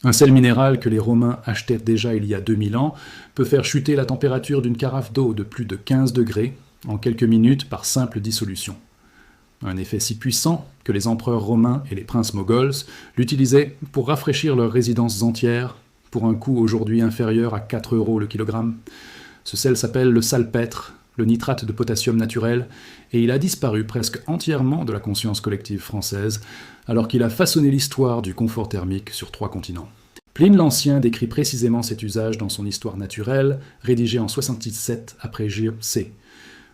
Un sel minéral que les Romains achetaient déjà il y a 2000 ans peut faire chuter la température d'une carafe d'eau de plus de 15 degrés en quelques minutes par simple dissolution. Un effet si puissant que les empereurs romains et les princes moghols l'utilisaient pour rafraîchir leurs résidences entières pour un coût aujourd'hui inférieur à 4 € le kilogramme. Ce sel s'appelle le salpêtre, le nitrate de potassium naturel, et il a disparu presque entièrement de la conscience collective française, alors qu'il a façonné l'histoire du confort thermique sur 3 continents. Pline l'Ancien décrit précisément cet usage dans son Histoire naturelle, rédigée en 77 après J.C.,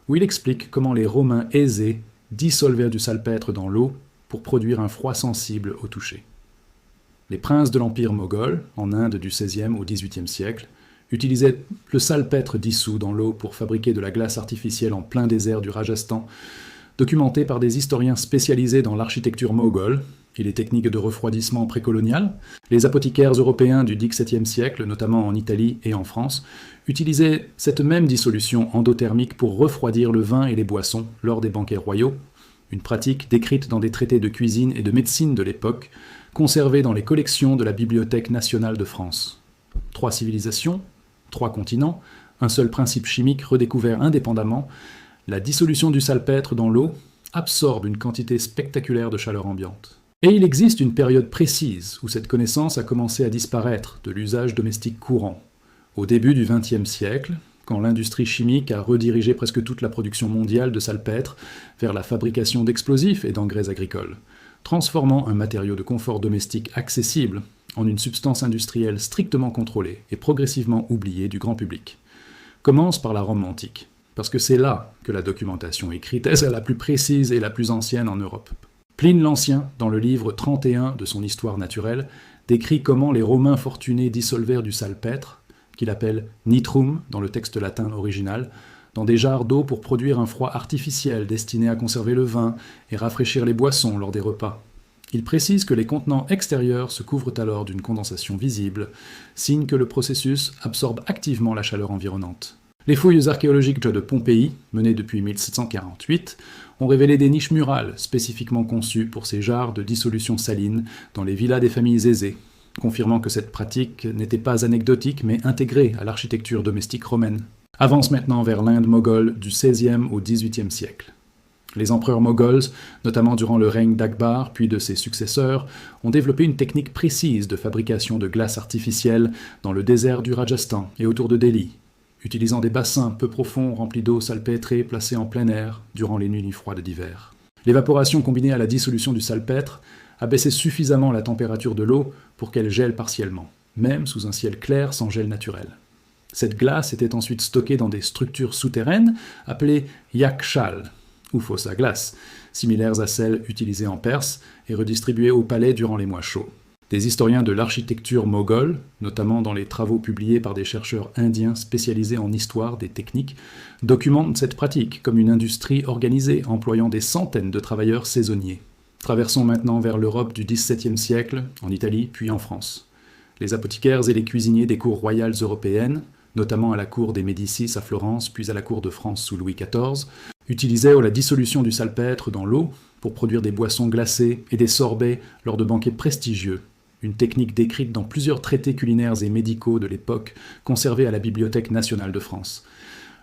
où il explique comment les Romains aisés dissolvèrent du salpêtre dans l'eau pour produire un froid sensible au toucher. Les princes de l'Empire moghol, en Inde du XVIe au XVIIIe siècle, utilisaient le salpêtre dissous dans l'eau pour fabriquer de la glace artificielle en plein désert du Rajasthan, documenté par des historiens spécialisés dans l'architecture moghole et les techniques de refroidissement précoloniales. Les apothicaires européens du XVIIe siècle, notamment en Italie et en France, utilisaient cette même dissolution endothermique pour refroidir le vin et les boissons lors des banquets royaux, une pratique décrite dans des traités de cuisine et de médecine de l'époque, conservés dans les collections de la Bibliothèque nationale de France. 3 civilisations, 3 continents, un seul principe chimique redécouvert indépendamment, la dissolution du salpêtre dans l'eau absorbe une quantité spectaculaire de chaleur ambiante. Et il existe une période précise où cette connaissance a commencé à disparaître de l'usage domestique courant. Au début du XXe siècle, quand l'industrie chimique a redirigé presque toute la production mondiale de salpêtre vers la fabrication d'explosifs et d'engrais agricoles, transformant un matériau de confort domestique accessible en une substance industrielle strictement contrôlée et progressivement oubliée du grand public. Commence par la Rome antique, parce que c'est là que la documentation écrite est la plus précise et la plus ancienne en Europe. Pline l'Ancien, dans le livre 31 de son Histoire naturelle, décrit comment les Romains fortunés dissolvèrent du salpêtre, qu'il appelle nitrum dans le texte latin original, dans des jarres d'eau pour produire un froid artificiel destiné à conserver le vin et rafraîchir les boissons lors des repas. Il précise que les contenants extérieurs se couvrent alors d'une condensation visible, signe que le processus absorbe activement la chaleur environnante. Les fouilles archéologiques de Pompéi, menées depuis 1748, ont révélé des niches murales spécifiquement conçues pour ces jarres de dissolution saline dans les villas des familles aisées, confirmant que cette pratique n'était pas anecdotique mais intégrée à l'architecture domestique romaine. Avance maintenant vers l'Inde moghole du XVIe au XVIIIe siècle. Les empereurs moghols, notamment durant le règne d'Akbar puis de ses successeurs, ont développé une technique précise de fabrication de glace artificielle dans le désert du Rajasthan et autour de Delhi, utilisant des bassins peu profonds remplis d'eau salpêtrée placés en plein air durant les nuits froides d'hiver. L'évaporation combinée à la dissolution du salpêtre abaissait suffisamment la température de l'eau pour qu'elle gèle partiellement, même sous un ciel clair sans gel naturel. Cette glace était ensuite stockée dans des structures souterraines appelées yakshal, ou fosses à glace, similaires à celles utilisées en Perse et redistribuées au palais durant les mois chauds. Des historiens de l'architecture moghole, notamment dans les travaux publiés par des chercheurs indiens spécialisés en histoire des techniques, documentent cette pratique comme une industrie organisée employant des centaines de travailleurs saisonniers. Traversons maintenant vers l'Europe du XVIIe siècle, en Italie puis en France. Les apothicaires et les cuisiniers des cours royales européennes, notamment à la cour des Médicis à Florence puis à la cour de France sous Louis XIV, utilisaient la dissolution du salpêtre dans l'eau pour produire des boissons glacées et des sorbets lors de banquets prestigieux, une technique décrite dans plusieurs traités culinaires et médicaux de l'époque conservés à la Bibliothèque nationale de France.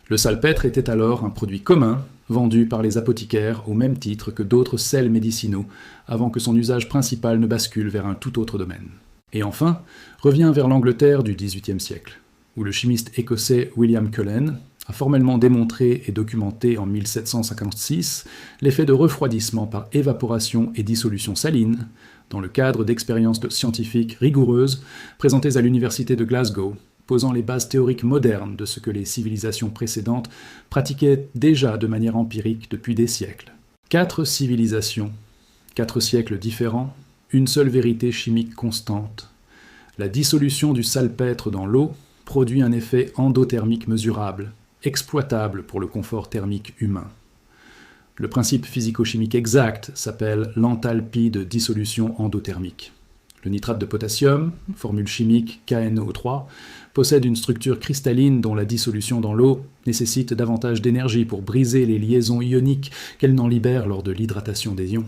Le salpêtre était alors un produit commun, vendu par les apothicaires au même titre que d'autres sels médicinaux, avant que son usage principal ne bascule vers un tout autre domaine. Et enfin, revient vers l'Angleterre du XVIIIe siècle, où le chimiste écossais William Cullen a formellement démontré et documenté en 1756 l'effet de refroidissement par évaporation et dissolution saline, dans le cadre d'expériences scientifiques rigoureuses présentées à l'université de Glasgow, posant les bases théoriques modernes de ce que les civilisations précédentes pratiquaient déjà de manière empirique depuis des siècles. 4 civilisations, 4 siècles différents, une seule vérité chimique constante. La dissolution du salpêtre dans l'eau produit un effet endothermique mesurable, exploitable pour le confort thermique humain. Le principe physico-chimique exact s'appelle l'enthalpie de dissolution endothermique. Le nitrate de potassium, formule chimique KNO3, possède une structure cristalline dont la dissolution dans l'eau nécessite davantage d'énergie pour briser les liaisons ioniques qu'elle n'en libère lors de l'hydratation des ions.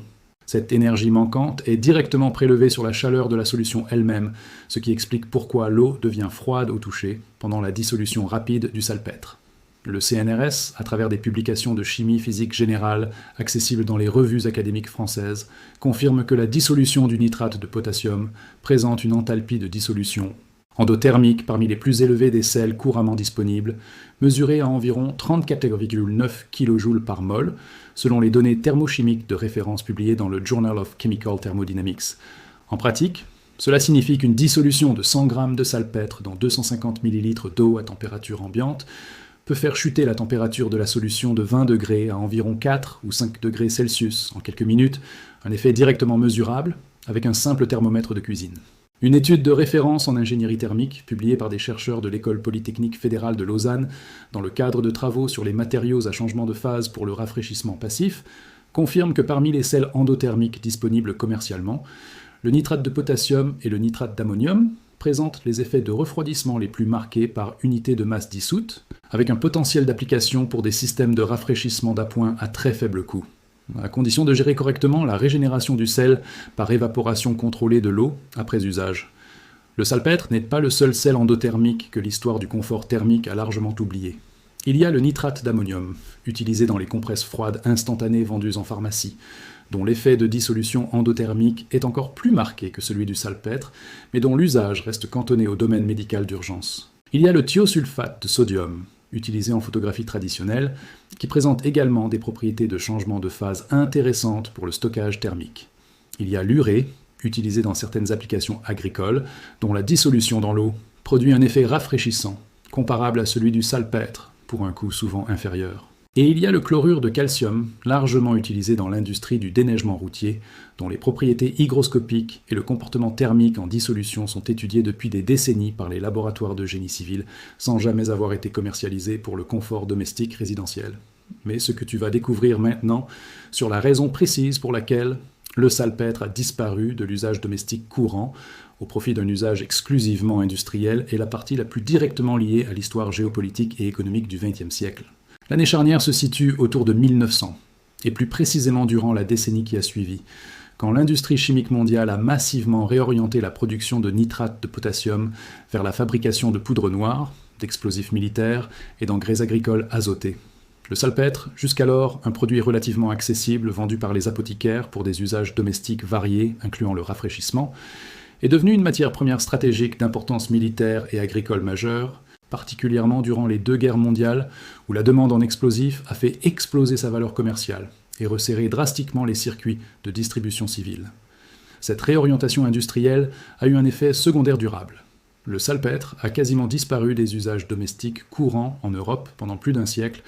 Cette énergie manquante est directement prélevée sur la chaleur de la solution elle-même, ce qui explique pourquoi l'eau devient froide au toucher pendant la dissolution rapide du salpêtre. Le CNRS, à travers des publications de chimie physique générale accessibles dans les revues académiques françaises, confirme que la dissolution du nitrate de potassium présente une enthalpie de dissolution endothermique parmi les plus élevées des sels couramment disponibles, mesurée à environ 34,9 kJ par mol, selon les données thermochimiques de référence publiées dans le Journal of Chemical Thermodynamics. En pratique, cela signifie qu'une dissolution de 100 g de salpêtre dans 250 ml d'eau à température ambiante peut faire chuter la température de la solution de 20 degrés à environ 4 ou 5 degrés Celsius en quelques minutes, un effet directement mesurable avec un simple thermomètre de cuisine. Une étude de référence en ingénierie thermique, publiée par des chercheurs de l'École polytechnique fédérale de Lausanne dans le cadre de travaux sur les matériaux à changement de phase pour le rafraîchissement passif, confirme que parmi les sels endothermiques disponibles commercialement, le nitrate de potassium et le nitrate d'ammonium présentent les effets de refroidissement les plus marqués par unité de masse dissoute, avec un potentiel d'application pour des systèmes de rafraîchissement d'appoint à très faible coût, à condition de gérer correctement la régénération du sel par évaporation contrôlée de l'eau après usage. Le salpêtre n'est pas le seul sel endothermique que l'histoire du confort thermique a largement oublié. Il y a le nitrate d'ammonium, utilisé dans les compresses froides instantanées vendues en pharmacie, dont l'effet de dissolution endothermique est encore plus marqué que celui du salpêtre, mais dont l'usage reste cantonné au domaine médical d'urgence. Il y a le thiosulfate de sodium, utilisé en photographie traditionnelle, qui présente également des propriétés de changement de phase intéressantes pour le stockage thermique. Il y a l'urée, utilisé dans certaines applications agricoles, dont la dissolution dans l'eau produit un effet rafraîchissant, comparable à celui du salpêtre, pour un coût souvent inférieur. Et il y a le chlorure de calcium, largement utilisé dans l'industrie du déneigement routier, dont les propriétés hygroscopiques et le comportement thermique en dissolution sont étudiés depuis des décennies par les laboratoires de génie civil, sans jamais avoir été commercialisés pour le confort domestique résidentiel. Mais ce que tu vas découvrir maintenant sur la raison précise pour laquelle le salpêtre a disparu de l'usage domestique courant, au profit d'un usage exclusivement industriel, est la partie la plus directement liée à l'histoire géopolitique et économique du XXe siècle. L'année charnière se situe autour de 1900, et plus précisément durant la décennie qui a suivi, quand l'industrie chimique mondiale a massivement réorienté la production de nitrate de potassium vers la fabrication de poudre noire, d'explosifs militaires et d'engrais agricoles azotés. Le salpêtre, jusqu'alors un produit relativement accessible vendu par les apothicaires pour des usages domestiques variés, incluant le rafraîchissement, est devenu une matière première stratégique d'importance militaire et agricole majeure, particulièrement durant les 2 guerres mondiales, où la demande en explosifs a fait exploser sa valeur commerciale et resserré drastiquement les circuits de distribution civile. Cette réorientation industrielle a eu un effet secondaire durable. Le salpêtre a quasiment disparu des usages domestiques courants en Europe pendant plus d'un siècle,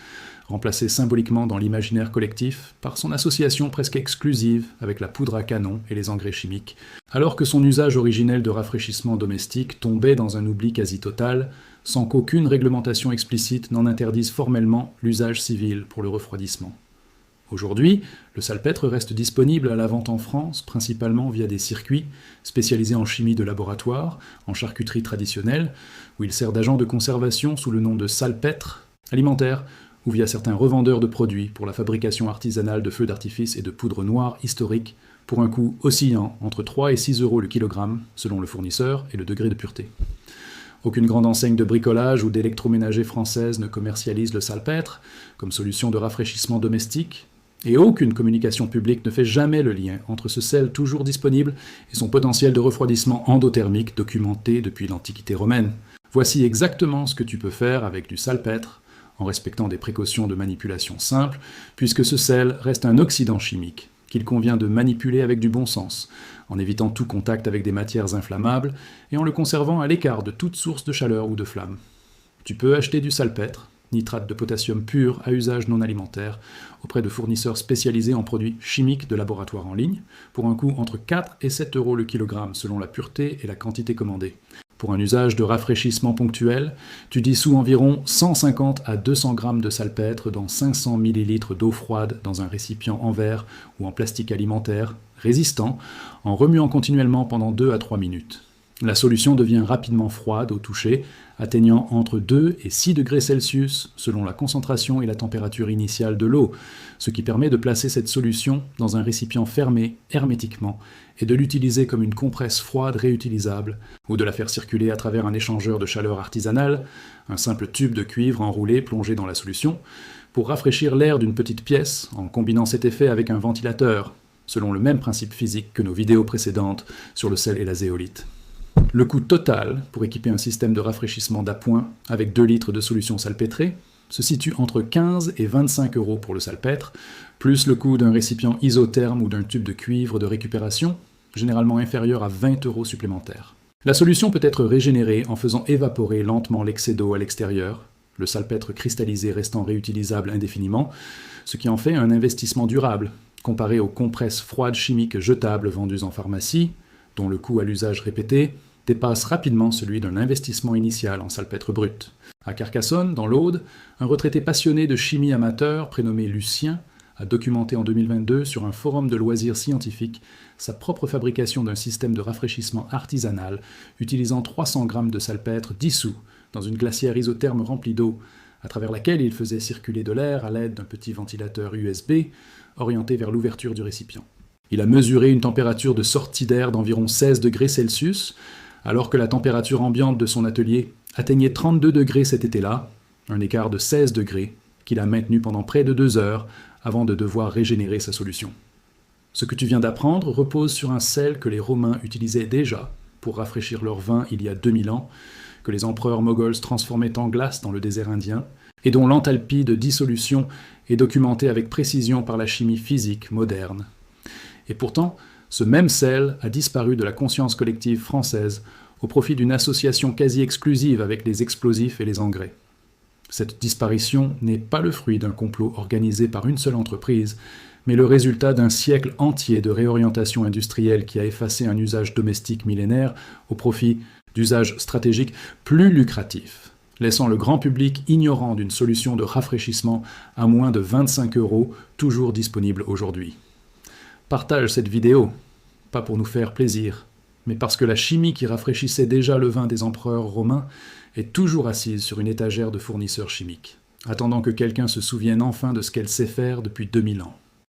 remplacé symboliquement dans l'imaginaire collectif par son association presque exclusive avec la poudre à canon et les engrais chimiques, alors que son usage originel de rafraîchissement domestique tombait dans un oubli quasi total, sans qu'aucune réglementation explicite n'en interdise formellement l'usage civil pour le refroidissement. Aujourd'hui, le salpêtre reste disponible à la vente en France, principalement via des circuits spécialisés en chimie de laboratoire, en charcuterie traditionnelle, où il sert d'agent de conservation sous le nom de salpêtre alimentaire, ou via certains revendeurs de produits pour la fabrication artisanale de feux d'artifice et de poudre noire historique, pour un coût oscillant entre 3 et 6 euros le kilogramme, selon le fournisseur et le degré de pureté. Aucune grande enseigne de bricolage ou d'électroménager française ne commercialise le salpêtre comme solution de rafraîchissement domestique, et aucune communication publique ne fait jamais le lien entre ce sel toujours disponible et son potentiel de refroidissement endothermique documenté depuis l'Antiquité romaine. Voici exactement ce que tu peux faire avec du salpêtre, en respectant des précautions de manipulation simples, puisque ce sel reste un oxydant chimique qu'il convient de manipuler avec du bon sens, en évitant tout contact avec des matières inflammables et en le conservant à l'écart de toute source de chaleur ou de flamme. Tu peux acheter du salpêtre, nitrate de potassium pur à usage non alimentaire, auprès de fournisseurs spécialisés en produits chimiques de laboratoire en ligne, pour un coût entre 4 et 7 euros le kilogramme selon la pureté et la quantité commandée. Pour un usage de rafraîchissement ponctuel, tu dissous environ 150 à 200 grammes de salpêtre dans 500 ml d'eau froide dans un récipient en verre ou en plastique alimentaire, résistant, en remuant continuellement pendant 2 à 3 minutes. La solution devient rapidement froide au toucher, atteignant entre 2 et 6 degrés Celsius selon la concentration et la température initiale de l'eau, ce qui permet de placer cette solution dans un récipient fermé hermétiquement et de l'utiliser comme une compresse froide réutilisable ou de la faire circuler à travers un échangeur de chaleur artisanal, un simple tube de cuivre enroulé plongé dans la solution, pour rafraîchir l'air d'une petite pièce en combinant cet effet avec un ventilateur, selon le même principe physique que nos vidéos précédentes sur le sel et la zéolite. Le coût total pour équiper un système de rafraîchissement d'appoint avec 2 litres de solution salpêtrée se situe entre 15 et 25 € pour le salpêtre, plus le coût d'un récipient isotherme ou d'un tube de cuivre de récupération, généralement inférieur à 20 € supplémentaires. La solution peut être régénérée en faisant évaporer lentement l'excès d'eau à l'extérieur, le salpêtre cristallisé restant réutilisable indéfiniment, ce qui en fait un investissement durable, comparé aux compresses froides chimiques jetables vendues en pharmacie, dont le coût à l'usage répété dépasse rapidement celui d'un investissement initial en salpêtre brut. À Carcassonne, dans l'Aude, un retraité passionné de chimie amateur, prénommé Lucien, a documenté en 2022 sur un forum de loisirs scientifiques sa propre fabrication d'un système de rafraîchissement artisanal utilisant 300 grammes de salpêtre dissous dans une glacière isotherme remplie d'eau, à travers laquelle il faisait circuler de l'air à l'aide d'un petit ventilateur USB orienté vers l'ouverture du récipient. Il a mesuré une température de sortie d'air d'environ 16 degrés Celsius, alors que la température ambiante de son atelier atteignait 32 degrés cet été-là, un écart de 16 degrés qu'il a maintenu pendant près de 2 heures avant de devoir régénérer sa solution. Ce que tu viens d'apprendre repose sur un sel que les Romains utilisaient déjà pour rafraîchir leur vin il y a 2000 ans, que les empereurs moghols transformaient en glace dans le désert indien, et dont l'enthalpie de dissolution est documentée avec précision par la chimie physique moderne. Et pourtant, ce même sel a disparu de la conscience collective française au profit d'une association quasi exclusive avec les explosifs et les engrais. Cette disparition n'est pas le fruit d'un complot organisé par une seule entreprise, mais le résultat d'un siècle entier de réorientation industrielle qui a effacé un usage domestique millénaire au profit d'usages stratégiques plus lucratifs, laissant le grand public ignorant d'une solution de rafraîchissement à moins de 25 €, toujours disponible aujourd'hui. Partage cette vidéo, pas pour nous faire plaisir, mais parce que la chimie qui rafraîchissait déjà le vin des empereurs romains est toujours assise sur une étagère de fournisseurs chimiques, attendant que quelqu'un se souvienne enfin de ce qu'elle sait faire depuis 2000 ans.